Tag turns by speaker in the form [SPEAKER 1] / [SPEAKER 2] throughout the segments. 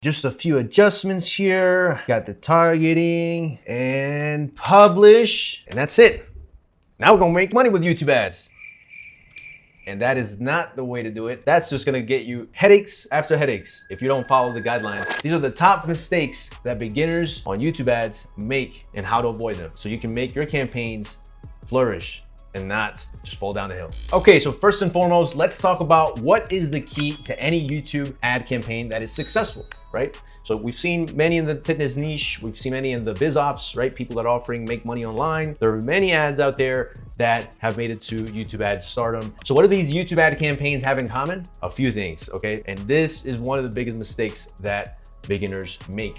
[SPEAKER 1] Just a few adjustments here. Got the targeting and publish, and that's it. Now we're gonna make money with YouTube ads. And that is not the way to do it. That's just gonna get you headaches after headaches if you don't follow the guidelines. These are the top mistakes that beginners on YouTube ads make and how to avoid them, so you can make your campaigns flourish and not just fall down the hill. Okay, so first and foremost, let's talk about what is the key to any YouTube ad campaign that is successful, right? So we've seen many in the fitness niche, we've seen many in the biz ops, right? People that are offering make money online. There are many ads out there that have made it to YouTube ad stardom. So what do these YouTube ad campaigns have in common? A few things, okay? And this is one of the biggest mistakes that beginners make.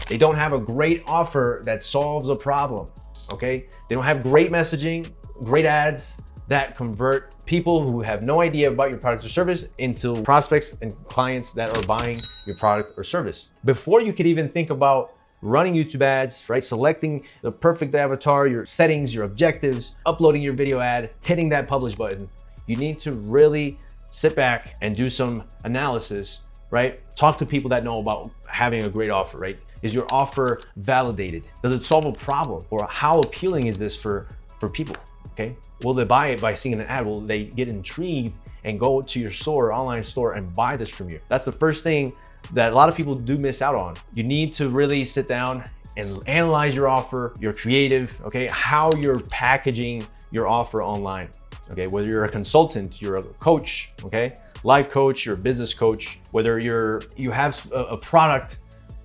[SPEAKER 1] They don't have a great offer that solves a problem. Okay, they don't have great messaging, great ads that convert people who have no idea about your product or service into prospects and clients that are buying your product or service. Before you could even think about running YouTube ads, right? Selecting the perfect avatar, your settings, your objectives, uploading your video ad, hitting that publish button, you need to really sit back and do some analysis, right? Talk to people that know about having a great offer, right? Is your offer validated? Does it solve a problem? Or how appealing is this for people, okay? Will they buy it by seeing an ad? Will they get intrigued and go to your store, online store, and buy this from you? That's the first thing that a lot of people do miss out on. You need to really sit down and analyze your offer, your creative, okay? How you're packaging your offer online, okay? Whether you're a consultant, you're a coach, okay? Life coach, you're a business coach, whether you have a product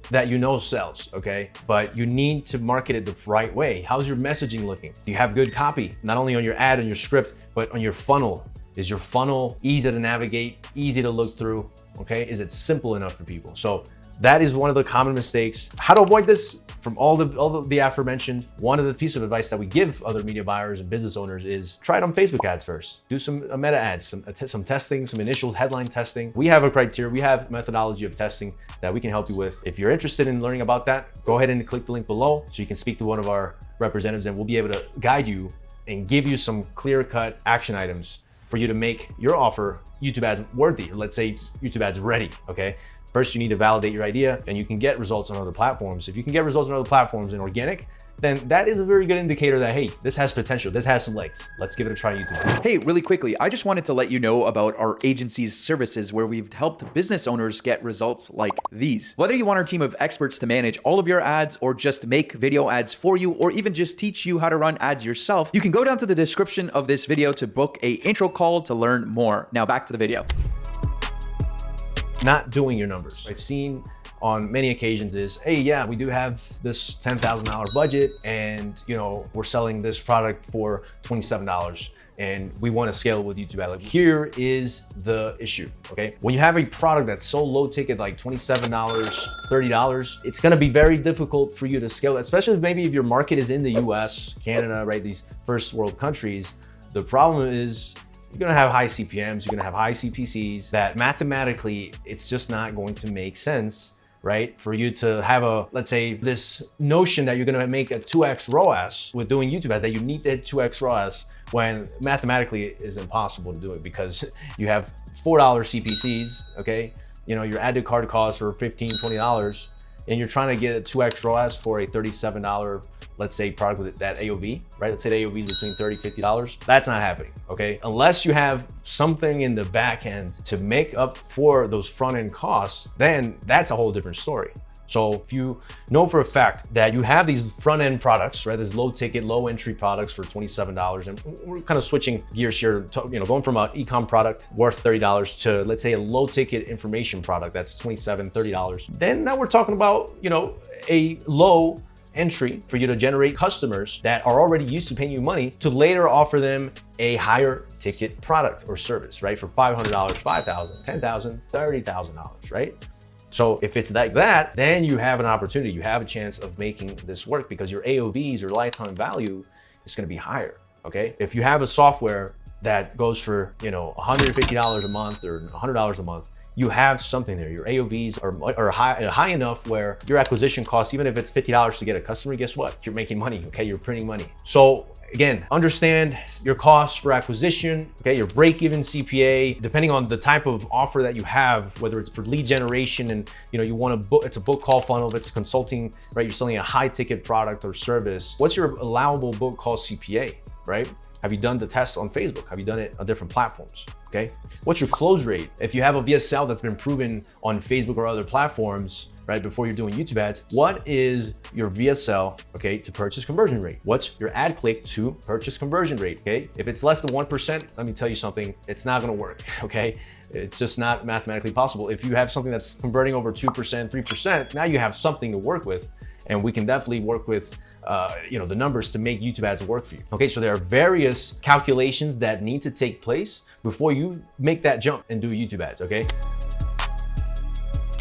[SPEAKER 1] that you know sells, okay? But you need to market it the right way. How's your messaging looking? Do you have good copy? Not only on your ad and your script, but on your funnel. Is your funnel easy to navigate, easy to look through, okay? Is it simple enough for people? So that is one of the common mistakes. How to avoid this? From all the aforementioned, one of the pieces of advice that we give other media buyers and business owners is try it on Facebook ads first. Do some meta ads, some testing, some initial headline testing. We have a criteria, we have methodology of testing that we can help you with. If you're interested in learning about that, go ahead and click the link below so you can speak to one of our representatives, and we'll be able to guide you and give you some clear-cut action items for you to make your offer YouTube ads worthy, or let's say YouTube ads ready, okay? First, you need to validate your idea, and you can get results on other platforms. If you can get results on other platforms in organic, then that is a very good indicator that, hey, this has potential, this has some legs. Let's give it a try on YouTube.
[SPEAKER 2] Hey, really quickly, I just wanted to let you know about our agency's services where we've helped business owners get results like these. Whether you want our team of experts to manage all of your ads or just make video ads for you, or even just teach you how to run ads yourself, you can go down to the description of this video to book an intro call to learn more. Now back to the video.
[SPEAKER 1] Not doing your numbers. I've seen on many occasions is, hey, yeah, we do have this $10,000 budget, and we're selling this product for $27, and we want to scale it with YouTube ad. Like, here is the issue, okay? When you have a product that's so low ticket, like $27, $30, it's gonna be very difficult for you to scale, especially maybe if your market is in the US, Canada, right? These first world countries. The problem is, you're gonna have high CPMs, you're gonna have high CPCs, that mathematically, it's just not going to make sense, right? For you to have let's say, this notion that you're gonna make a 2x ROAS with doing YouTube ads, that you need to hit 2x ROAS, when mathematically it is impossible to do it because you have $4 CPCs, okay? Your add to cart costs are $15, $20, and you're trying to get a 2x ROAS for a $37, let's say, product with that AOV, right? Let's say the AOV is between $30, $50. That's not happening, okay? Unless you have something in the back end to make up for those front end costs, then that's a whole different story. So if you know for a fact that you have these front end products, right? There's low ticket, low entry products for $27, and we're kind of switching gears here, going from an e-com product worth $30 to, let's say, a low ticket information product that's $27, $30. Then now we're talking about, a low entry for you to generate customers that are already used to paying you money to later offer them a higher ticket product or service, right? For $500, $5,000, $10,000, $30,000, right? So if it's like that, then you have an opportunity. You have a chance of making this work because your AOVs, your lifetime value, is gonna be higher, okay? If you have a software that goes for, $150 a month or $100 a month, you have something there. Your AOVs are high enough where your acquisition cost, even if it's $50 to get a customer, guess what? You're making money, okay? You're printing money. So again, understand your costs for acquisition, okay? Your break-even CPA, depending on the type of offer that you have, whether it's for lead generation and you want to book, it's a book call funnel, if it's consulting, right? You're selling a high-ticket product or service. What's your allowable book call CPA, right? Have you done the test on Facebook? Have you done it on different platforms? Okay. What's your close rate? If you have a VSL that's been proven on Facebook or other platforms, right, before you're doing YouTube ads, what is your VSL, okay, to purchase conversion rate? What's your ad click to purchase conversion rate, okay? If it's less than 1%, let me tell you something, it's not gonna work, okay? It's just not mathematically possible. If you have something that's converting over 2%, 3%, now you have something to work with, and we can definitely work with the numbers to make YouTube ads work for you. Okay, so there are various calculations that need to take place before you make that jump and do YouTube ads, okay?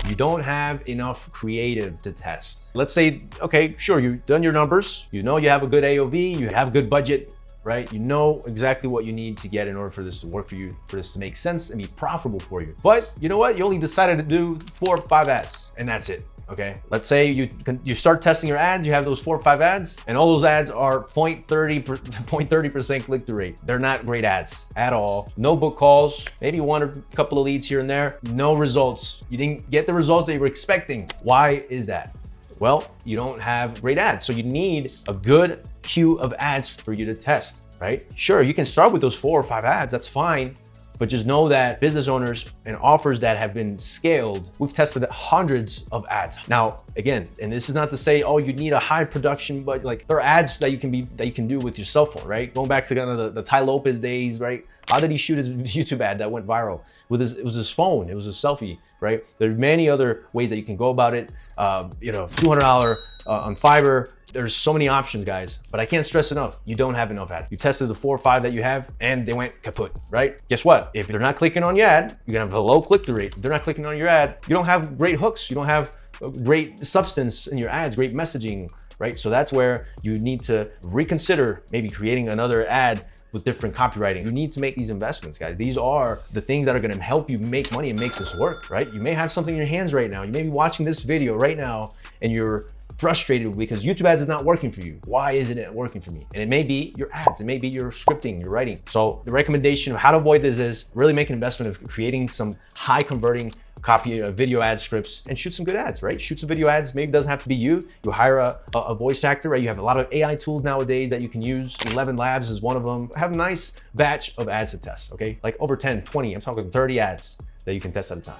[SPEAKER 1] You don't have enough creative to test. Let's say, okay, sure, you've done your numbers, you know you have a good AOV, you have a good budget, right? You know exactly what you need to get in order for this to work for you, for this to make sense and be profitable for you. But you know what? You only decided to do 4 or 5 ads and that's it. Okay, let's say you start testing your ads, you have those 4 or 5 ads, and all those ads are 0.30% click-through rate. They're not great ads at all. No book calls, maybe 1 or a couple of leads here and there. No results. You didn't get the results that you were expecting. Why is that? Well, you don't have great ads. So you need a good queue of ads for you to test, right? Sure, you can start with those 4 or 5 ads, that's fine. But just know that business owners and offers that have been scaled, we've tested hundreds of ads. Now, again, and this is not to say, oh, you need a high production, but like there are ads that you can do with your cell phone, right? Going back to kind of the Ty Lopez days, right? How did he shoot his YouTube ad that went viral? It was his phone, it was a selfie, right? There are many other ways that you can go about it. $200 on Fiverr. There's so many options, guys, but I can't stress enough. You don't have enough ads. You tested the 4 or 5 that you have and they went kaput, right? Guess what? If they're not clicking on your ad, you're gonna have a low click-through rate. If they're not clicking on your ad, you don't have great hooks. You don't have great substance in your ads, great messaging, right? So that's where you need to reconsider maybe creating another ad with different copywriting. You need to make these investments, guys. These are the things that are gonna help you make money and make this work, right? You may have something in your hands right now. You may be watching this video right now and you're frustrated because YouTube ads is not working for you. Why isn't it working for me? And it may be your ads, it may be your scripting, your writing. So the recommendation of how to avoid this is really make an investment of creating some high converting copy video ad scripts and shoot some good ads, right? Shoot some video ads. Maybe it doesn't have to be you. You hire a voice actor, right? You have a lot of AI tools nowadays that you can use. 11 Labs is one of them. Have a nice batch of ads to test, okay? Like over 10, 20, I'm talking 30 ads that you can test at a time.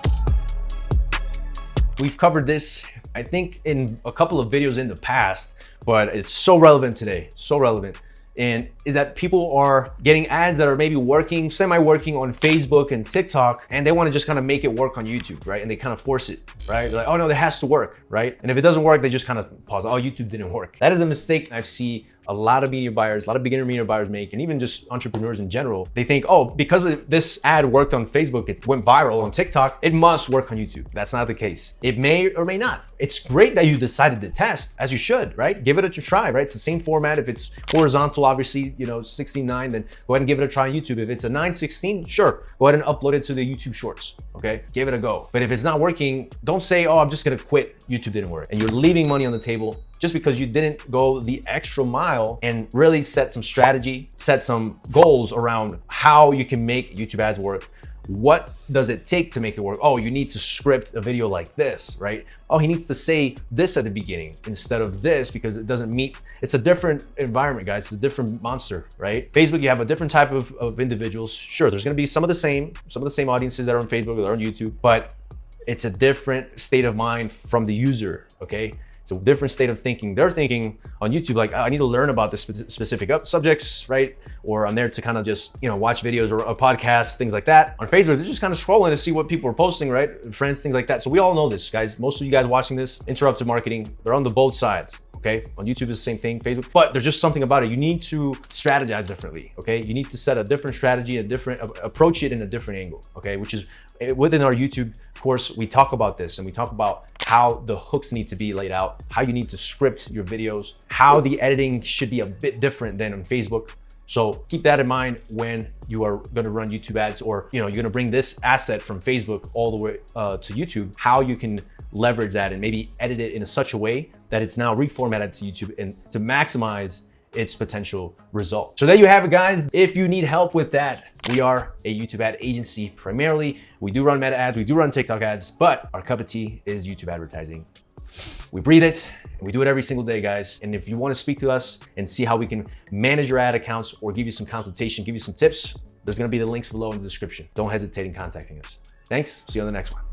[SPEAKER 1] We've covered this, I think, in a couple of videos in the past, but it's so relevant today, so relevant. And is that people are getting ads that are maybe working, semi-working on Facebook and TikTok, and they want to just kind of make it work on YouTube, right? And they kind of force it, right? They're like, oh no, it has to work, right? And if it doesn't work, they just kind of pause. Oh, YouTube didn't work. That is a mistake I see a lot of media buyers, a lot of beginner media buyers make, and even just entrepreneurs in general. They think, oh, because this ad worked on Facebook, it went viral on TikTok, it must work on YouTube. That's not the case. It may or may not. It's great that you decided to test, as you should, right? Give it a try, right? It's the same format. If it's horizontal, obviously, 16:9, then go ahead and give it a try on YouTube. If it's a 9:16, sure, go ahead and upload it to the YouTube Shorts, okay? Give it a go. But if it's not working, don't say, oh, I'm just gonna quit. YouTube didn't work. And you're leaving money on the table just because you didn't go the extra mile and really set some strategy, set some goals around how you can make YouTube ads work. What does it take to make it work? Oh, you need to script a video like this, right? Oh, he needs to say this at the beginning instead of this because it doesn't meet, it's a different environment, guys. It's a different monster, right? Facebook, you have a different type of individuals. Sure, there's gonna be some of the same audiences that are on Facebook, that are on YouTube, but it's a different state of mind from the user, okay? It's a different state of thinking. They're thinking on YouTube, like, I need to learn about this specific subjects, right? Or I'm there to kind of just, watch videos or a podcast, things like that. On Facebook, they're just kind of scrolling to see what people are posting, right? Friends, things like that. So we all know this, guys. Most of you guys watching this, interrupted marketing, they're on the both sides. Okay, on YouTube is the same thing, Facebook, but there's just something about it. You need to strategize differently, okay? You need to set a different strategy, approach it in a different angle, okay? Which is within our YouTube course, we talk about this and we talk about how the hooks need to be laid out, how you need to script your videos, how the editing should be a bit different than on Facebook. So keep that in mind when you are going to run YouTube ads, or you're going to bring this asset from Facebook all the way to YouTube, how you can leverage that and maybe edit it in such a way that it's now reformatted to YouTube and to maximize its potential result. So there you have it, guys. If you need help with that, we are a YouTube ad agency primarily. We do run Meta ads, we do run TikTok ads, but our cup of tea is YouTube advertising. We breathe it, and we do it every single day, guys. And if you want to speak to us and see how we can manage your ad accounts or give you some consultation, give you some tips, there's going to be the links below in the description. Don't hesitate in contacting us. Thanks. See you on the next one.